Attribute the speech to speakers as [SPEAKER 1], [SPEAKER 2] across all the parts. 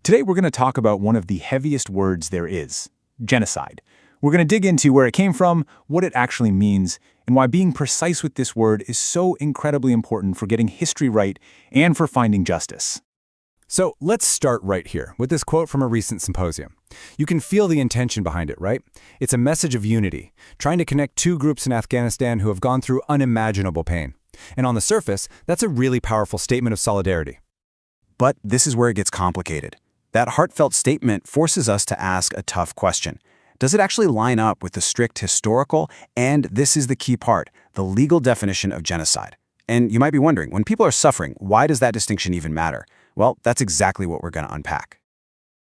[SPEAKER 1] Today we're going to talk about one of the heaviest words there is, genocide. We're going to dig into where it came from, what it actually means, and why being precise with this word is so incredibly important for getting history right and for finding justice.
[SPEAKER 2] So let's start right here with this quote from a recent symposium. You can feel the intention behind it, right? It's a message of unity, trying to connect two groups in Afghanistan who have gone through unimaginable pain. And on the surface, that's a really powerful statement of solidarity.
[SPEAKER 3] But this is where it gets complicated. That heartfelt statement forces us to ask a tough question. Does it actually line up with the strict historical, and this is the key part, the legal definition of genocide? And you might be wondering, when people are suffering, why does that distinction even matter? Well, that's exactly what we're going to unpack.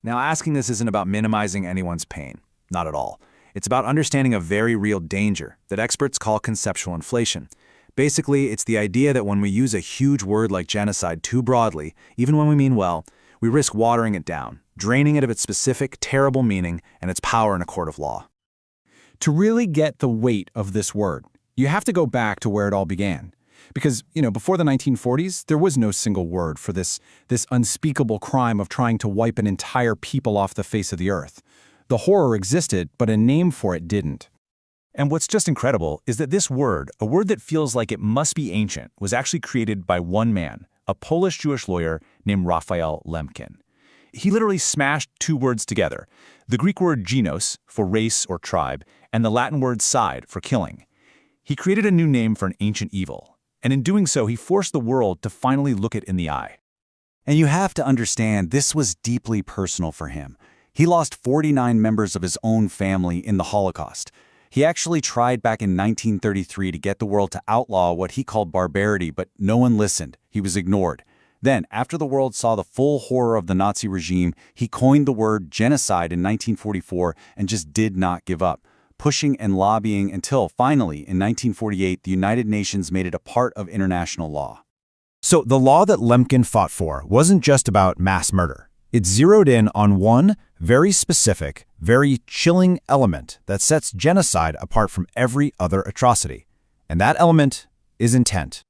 [SPEAKER 1] Now, asking this isn't about minimizing anyone's pain. Not at all. It's about understanding a very real danger that experts call conceptual inflation. Basically, it's the idea that when we use a huge word like genocide too broadly, even when we mean well, we risk watering it down, draining it of its specific, terrible meaning and its power in a court of law.
[SPEAKER 4] To really get the weight of this word, you have to go back to where it all began. Because, before the 1940s, there was no single word for this unspeakable crime of trying to wipe an entire people off the face of the earth. The horror existed, but a name for it didn't.
[SPEAKER 1] And what's just incredible is that this word, a word that feels like it must be ancient, was actually created by one man, a Polish Jewish lawyer named Raphael Lemkin. He literally smashed two words together, the Greek word genos, for race or tribe, and the Latin word side, for killing. He created a new name for an ancient evil, and in doing so, he forced the world to finally look it in the eye.
[SPEAKER 3] And you have to understand, this was deeply personal for him. He lost 49 members of his own family in the Holocaust. He actually tried back in 1933 to get the world to outlaw what he called barbarity, but no one listened. He was ignored. Then, after the world saw the full horror of the Nazi regime, he coined the word genocide in 1944 and just did not give up, pushing and lobbying until, finally, in 1948, the United Nations made it a part of international law.
[SPEAKER 2] So the law that Lemkin fought for wasn't just about mass murder. It zeroed in on one very specific, very chilling element that sets genocide apart from every other atrocity. And that element is intent.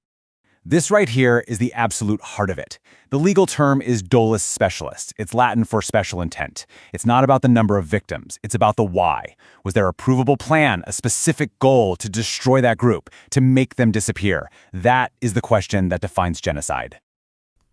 [SPEAKER 1] This right here is the absolute heart of it. The legal term is dolus specialis. It's Latin for special intent. It's not about the number of victims. It's about the why. Was there a provable plan, a specific goal to destroy that group, to make them disappear? That is the question that defines genocide.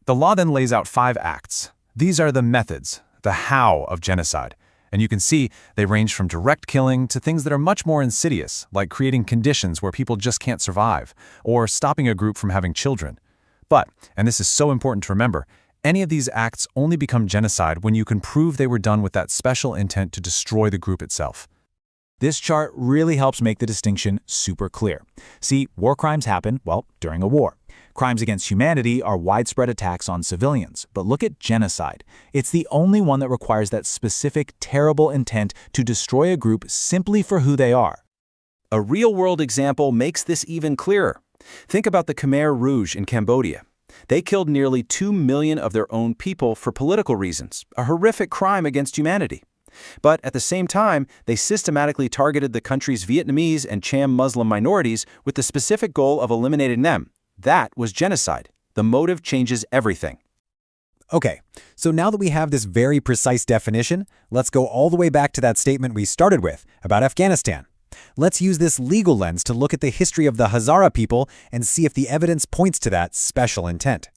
[SPEAKER 2] The law then lays out 5 acts. These are the methods, the how of genocide. And you can see they range from direct killing to things that are much more insidious, like creating conditions where people just can't survive, or stopping a group from having children. But, and this is so important to remember, any of these acts only become genocide when you can prove they were done with that special intent to destroy the group itself.
[SPEAKER 1] This chart really helps make the distinction super clear. See, war crimes happen, during a war. Crimes against humanity are widespread attacks on civilians. But look at genocide. It's the only one that requires that specific, terrible intent to destroy a group simply for who they are.
[SPEAKER 3] A real-world example makes this even clearer. Think about the Khmer Rouge in Cambodia. They killed nearly 2 million of their own people for political reasons, a horrific crime against humanity. But at the same time, they systematically targeted the country's Vietnamese and Cham Muslim minorities with the specific goal of eliminating them. That was genocide. The motive changes everything.
[SPEAKER 2] Okay, so now that we have this very precise definition, let's go all the way back to that statement we started with about Afghanistan. Let's use this legal lens to look at the history of the Hazara people and see if the evidence points to that special intent.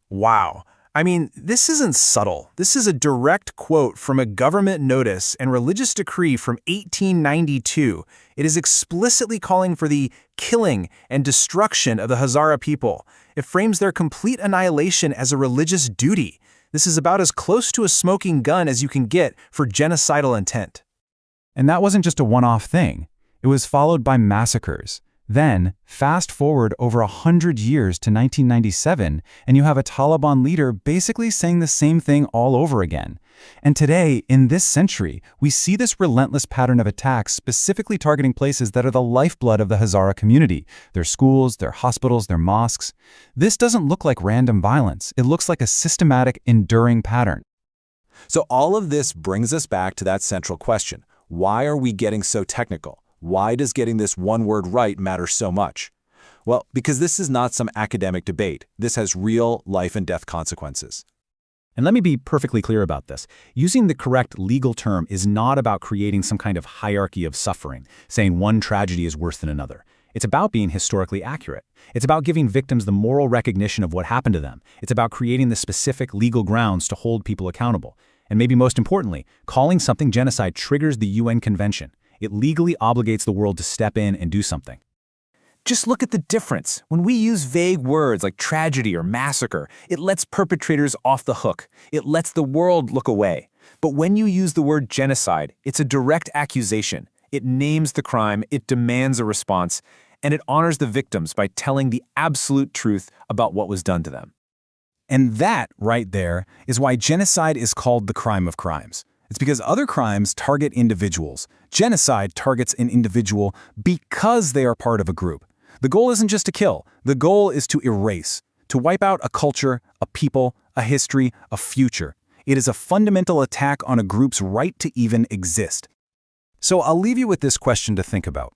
[SPEAKER 5] Wow. I mean, this isn't subtle. This is a direct quote from a government notice and religious decree from 1892. It is explicitly calling for the killing and destruction of the Hazara people. It frames their complete annihilation as a religious duty. This is about as close to a smoking gun as you can get for genocidal intent.
[SPEAKER 4] And that wasn't just a one-off thing. It was followed by massacres. Then, fast forward over 100 years to 1997, and you have a Taliban leader basically saying the same thing all over again. And today, in this century, we see this relentless pattern of attacks specifically targeting places that are the lifeblood of the Hazara community, their schools, their hospitals, their mosques. This doesn't look like random violence. It looks like a systematic, enduring pattern.
[SPEAKER 1] So all of this brings us back to that central question. Why are we getting so technical? Why does getting this one word right matter so much? Well, because this is not some academic debate. This has real life and death consequences. And let me be perfectly clear about this. Using the correct legal term is not about creating some kind of hierarchy of suffering, saying one tragedy is worse than another. It's about being historically accurate. It's about giving victims the moral recognition of what happened to them. It's about creating the specific legal grounds to hold people accountable. And maybe most importantly, calling something genocide triggers the UN Convention. It legally obligates the world to step in and do something. Just look at the difference. When we use vague words like tragedy or massacre, it lets perpetrators off the hook. It lets the world look away. But when you use the word genocide, it's a direct accusation. It names the crime, it demands a response, and it honors the victims by telling the absolute truth about what was done to them.
[SPEAKER 2] And that, right there, is why genocide is called the crime of crimes. It's because other crimes target individuals. Genocide targets an individual because they are part of a group. The goal isn't just to kill. The goal is to erase, to wipe out a culture, a people, a history, a future. It is a fundamental attack on a group's right to even exist. So I'll leave you with this question to think about.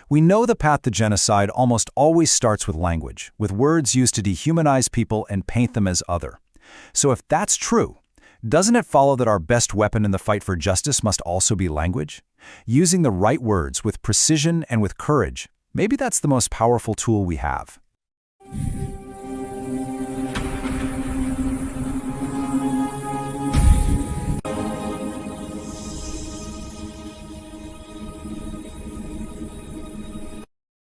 [SPEAKER 2] We know the path to genocide almost always starts with language, with words used to dehumanize people and paint them as other. So if that's true, doesn't it follow that our best weapon in the fight for justice must also be language? Using the right words with precision and with courage, maybe that's the most powerful tool we have.